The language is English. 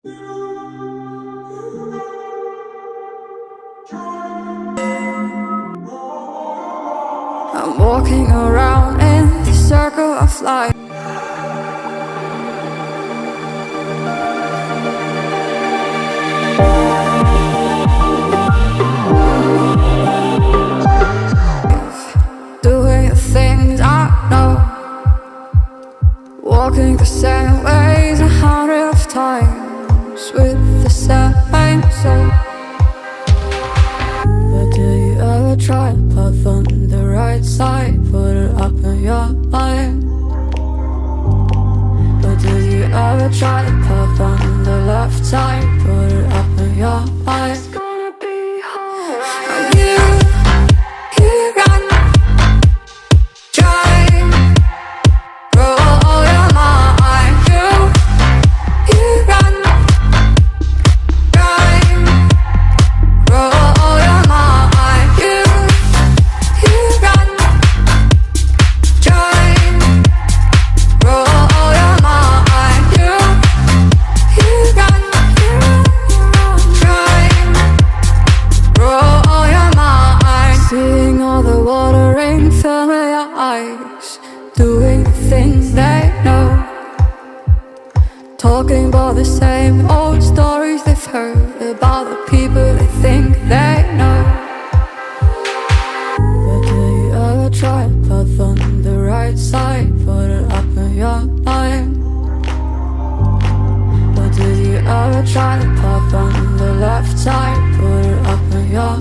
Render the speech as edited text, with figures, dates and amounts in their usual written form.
I'm walking around in the circle of life. Doing the things I know, walking the same ways 100 times with the same soul. But do you ever try to path on the right side, put it up in your mind? But do you ever try to path on the left side, put it up in your mind? It's gonna be alright. You run, try, roll your mind. You run, try, roll your mind. You run, try, roll your mind. You run, try, roll your mind. Seeing all the watering fill your eyes, doing the things they know, talking about the same old stories they've heard about the people they think they know. But do you ever try to path on the right side, put it up in your mind? But did you ever try to path on the left side, put it up in your